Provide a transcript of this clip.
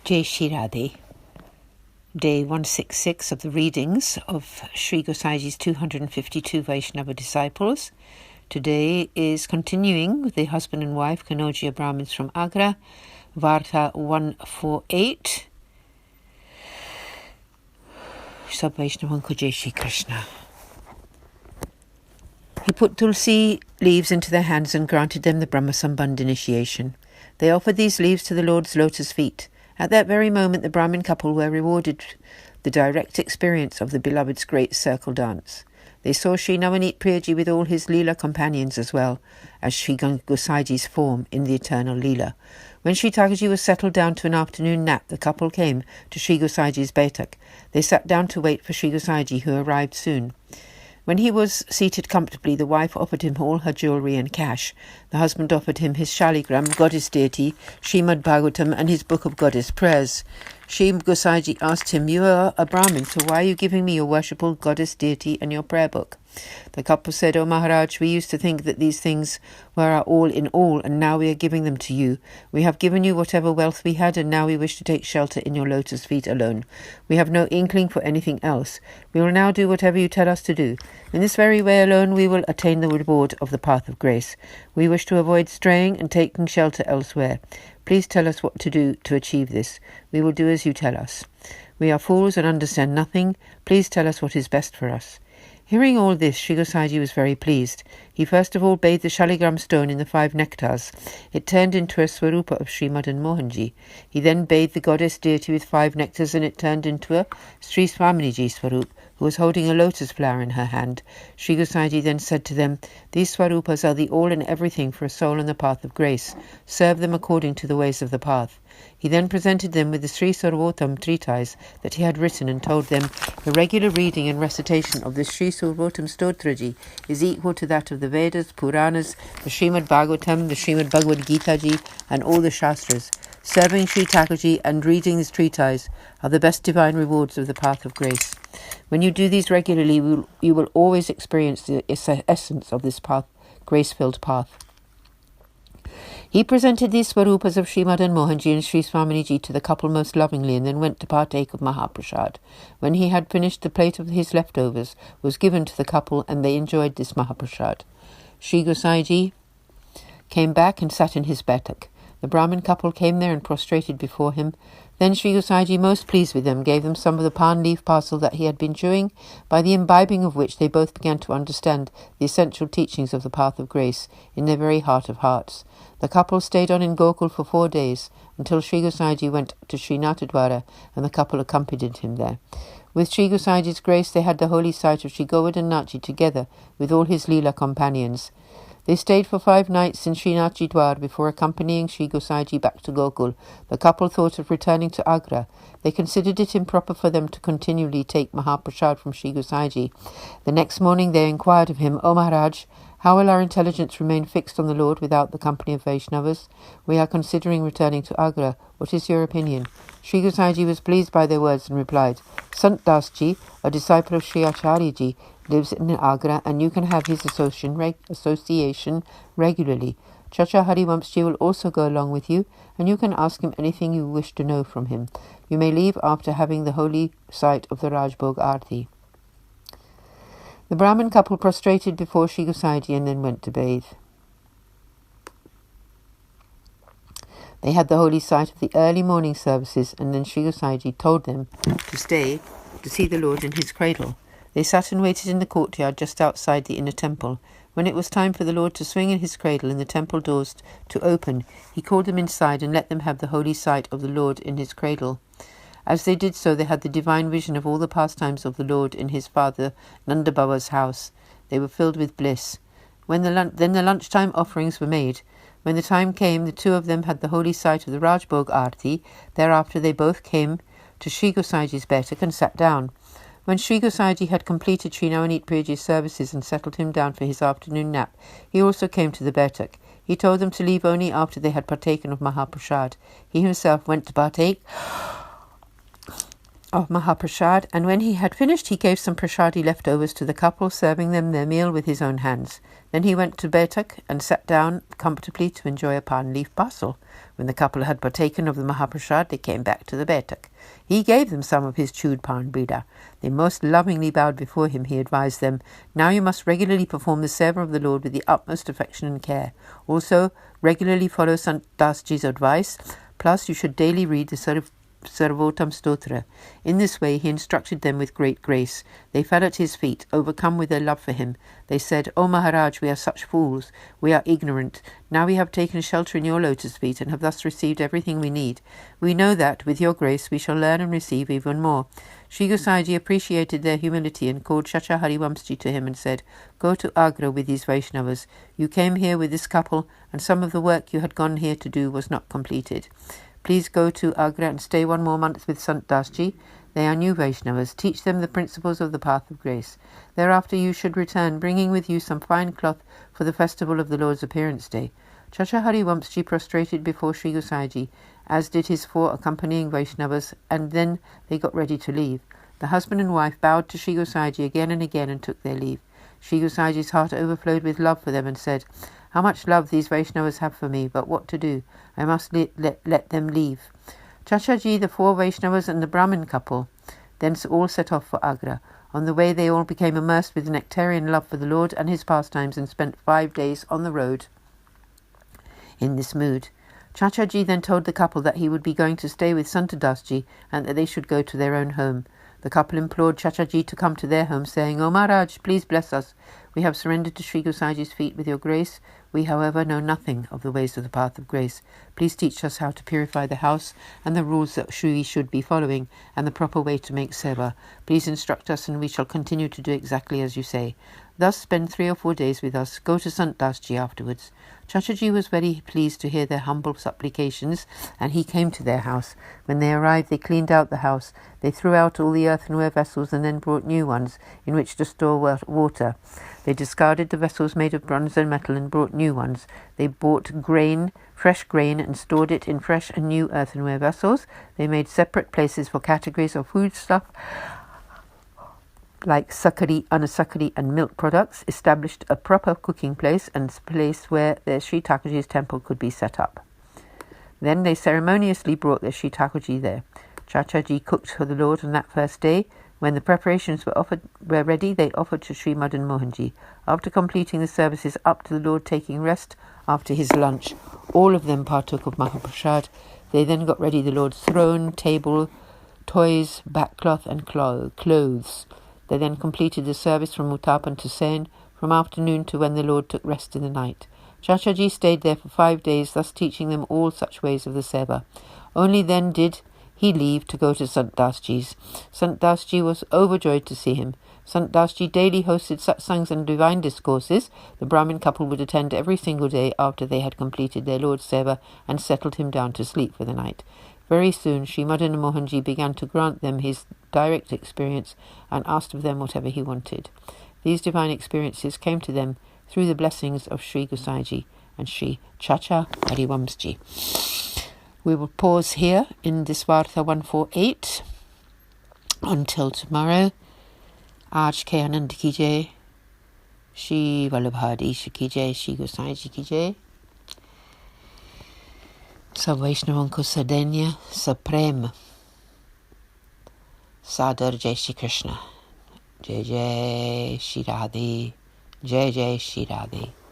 Jai Shri Radhe. Day 166 of the readings of Sri Gosaiji's 252 Vaishnava disciples. Today is continuing with the husband and wife Kanojia Brahmins from Agra, Varta 148. Sab Vaishnavan ko Jai Shri Krishna. He put tulsi leaves into their hands and granted them the Brahma Sambandh initiation. They offered these leaves to the Lord's lotus feet. At that very moment, the Brahmin couple were rewarded the direct experience of the beloved's great circle dance. They saw Sri Navaneet Priyaji with all his Leela companions as well as Sri Gosaiji's form in the eternal Leela. When Sri Thakurji was settled down to an afternoon nap, the couple came to Sri Gosaiji's Baitak. They sat down to wait for Sri Gosaiji, who arrived soon. When he was seated comfortably, the wife offered him all her jewellery and cash. The husband offered him his shaligram, goddess deity, Srimad Bhagavatam, and his book of goddess prayers. Sri Gosaiji asked him, "You are a Brahmin, so why are you giving me your worshipful goddess deity and your prayer book?" The couple said, "O Maharaj, we used to think that these things were our all in all, and now we are giving them to you. We have given you whatever wealth we had, and now we wish to take shelter in your lotus feet alone. We have no inkling for anything else. We will now do whatever you tell us to do. In this very way alone we will attain the reward of the path of grace. We wish to avoid straying and taking shelter elsewhere. Please tell us what to do to achieve this. We will do as you tell us. We are fools and understand nothing. Please tell us what is best for us." Hearing all this, Sri Gosaiji was very pleased. He first of all bathed the shaligram stone in the 5 nectars. It turned into a swarupa of Sri Madan Mohanji. He then bathed the goddess deity with 5 nectars, and it turned into a Sri Swaminiji swarup, who was holding a lotus flower in her hand. Sri Gosaiji then said to them, "These swarupas are the all and everything for a soul on the path of grace. Serve them according to the ways of the path." He then presented them with the Sri Sarvotam treatise that he had written and told them, "The regular reading and recitation of the Sri Sarvotam Stotraji is equal to that of the Vedas, Puranas, the Srimad Bhagavatam, the Srimad Bhagavad Gita Ji, and all the Shastras. Serving Sri Thakurji and reading this treatise are the best divine rewards of the path of grace. When you do these regularly, you will always experience the essence of this path, grace-filled path." He presented these swarupas of Sri Madan Mohanji and Sri Swaminiji to the couple most lovingly, and then went to partake of Mahaprasad. When he had finished, the plate of his leftovers was given to the couple, and they enjoyed this Mahaprasad. Sri Gosaiji came back and sat in his Baitak. The Brahmin couple came there and prostrated before him. Then Sri Gosaiji, most pleased with them, gave them some of the pan leaf parcel that he had been chewing, by the imbibing of which they both began to understand the essential teachings of the path of grace in their very heart of hearts. The couple stayed on in Gokul for 4 days, until Sri Gosaiji went to Sri Natadwara, and the couple accompanied him there. With Sri Gosaiji's grace, they had the holy sight of Sri Govardhanaji together with all his Leela companions. They stayed for 5 nights in Sri Natadwara before accompanying Sri Gosaiji back to Gokul. The couple thought of returning to Agra. They considered it improper for them to continually take Mahaprasad from Sri Gosaiji. The next morning they inquired of him, "O Maharaj, how will our intelligence remain fixed on the Lord without the company of Vaishnavas? We are considering returning to Agra. What is your opinion?" Sri Gosaiji was pleased by their words and replied, "Sant Das Ji, a disciple of Sri Acharya Ji, lives in Agra, and you can have his association regularly. Chacha Harivamsji will also go along with you, and you can ask him anything you wish to know from him. You may leave after having the holy sight of the Rajbhog Aarti." The Brahmin couple prostrated before Sri Gosaiji and then went to bathe. They had the holy sight of the early morning services, and then Sri Gosaiji told them to stay to see the Lord in his cradle. They sat and waited in the courtyard just outside the inner temple. When it was time for the Lord to swing in his cradle and the temple doors to open, he called them inside and let them have the holy sight of the Lord in his cradle. As they did so, they had the divine vision of all the pastimes of the Lord in his father Nanda Baba's house. They were filled with bliss. Then the lunchtime offerings were made. When the time came, the 2 of them had the holy sight of the Rajbhog Aarti. Thereafter they both came to Sri Gosaiji's Baitak and sat down. When Sri Gosaiji had completed Sri Navaneet Priyaji's services and settled him down for his afternoon nap, he also came to the Baitak. He told them to leave only after they had partaken of Mahaprasad. He himself went to partake of Mahaprasad, and when he had finished, he gave some prasadi leftovers to the couple, serving them their meal with his own hands. Then he went to Betak and sat down comfortably to enjoy a pan leaf parcel. When the couple had partaken of the Mahaprasad, they came back to the Betak. He gave them some of his chewed pan bida. They most lovingly bowed before him. He advised them, "Now you must regularly perform the seva of the Lord with the utmost affection and care. Also, regularly follow Sant Dasji's advice. Plus, you should daily read the Sarvotam Stotra." In this way he instructed them with great grace. They fell at his feet, overcome with their love for him. They said, "O Maharaj, we are such fools. We are ignorant. Now we have taken shelter in your lotus feet and have thus received everything we need. We know that, with your grace, we shall learn and receive even more." Sri Gosaiji appreciated their humility and called Chacha Harivamsji to him and said, "Go to Agra with these Vaishnavas. You came here with this couple, and some of the work you had gone here to do was not completed. Please go to Agra and stay 1 more month with Sant Dasji. They are new Vaishnavas. Teach them the principles of the path of grace. Thereafter you should return, bringing with you some fine cloth for the festival of the Lord's Appearance Day." Chacha Harivamsji prostrated before Sri Gosaiji, as did his 4 accompanying Vaishnavas, and then they got ready to leave. The husband and wife bowed to Sri Gosaiji again and again and took their leave. Sri Gosaiji's heart overflowed with love for them and said, "How much love these Vaishnavas have for me, but what to do? I must let them leave." Chachaji, the 4 Vaishnavas and the Brahmin couple then all set off for Agra. On the way they all became immersed with nectarian love for the Lord and his pastimes and spent 5 days on the road in this mood. Chachaji then told the couple that he would be going to stay with Sant Dasji and that they should go to their own home. The couple implored Chachaji to come to their home, saying, "O Maharaj, please bless us. We have surrendered to Sri Gosaiji's feet with your grace. We, however, know nothing of the ways of the path of grace. Please teach us how to purify the house and the rules that we should be following and the proper way to make seva. Please instruct us and we shall continue to do exactly as you say. Thus spend 3 or 4 days with us. Go to Sant Dasji afterwards." Chachaji was very pleased to hear their humble supplications, and he came to their house. When they arrived, they cleaned out the house. They threw out all the earthenware vessels and then brought new ones in which to store water. They discarded the vessels made of bronze and metal and brought new ones. They bought fresh grain, and stored it in fresh and new earthenware vessels. They made separate places for categories of foodstuff like sakari, anasakari and milk products, established a proper cooking place and place where their Sri Thakurji's temple could be set up. Then they ceremoniously brought their Sri Thakurji there. Chachaji cooked for the Lord on that first day. When the preparations were ready, they offered to Sri Madan Mohanji. After completing the services up to the Lord taking rest after his lunch, all of them partook of Mahaprasad. They then got ready the Lord's throne, table, toys, backcloth and clothes. They then completed the service from Uttapan to Sen, from afternoon to when the Lord took rest in the night. Chachaji stayed there for 5 days, thus teaching them all such ways of the seva. Only then did he leave to go to Sant Dasji's. Sant Dasji was overjoyed to see him. Sant Dasji daily hosted satsangs and divine discourses. The Brahmin couple would attend every single day after they had completed their Lord's seva and settled him down to sleep for the night. Very soon, Sri Madan Mohanji began to grant them his direct experience and asked of them whatever he wanted. These divine experiences came to them through the blessings of Sri Gosaiji and Sri Chacha Harivamsji. We will pause here in this Varta 148 until tomorrow. Aaj ke Anand ki jai, Shri Vallabhadisha ki jai, Shri Gosaiji ki jai. सब वैष्णवों को सदैन्य सप्रेम सादर जय श्री कृष्ण। जय जय श्री राधे, जय जय श्री राधे।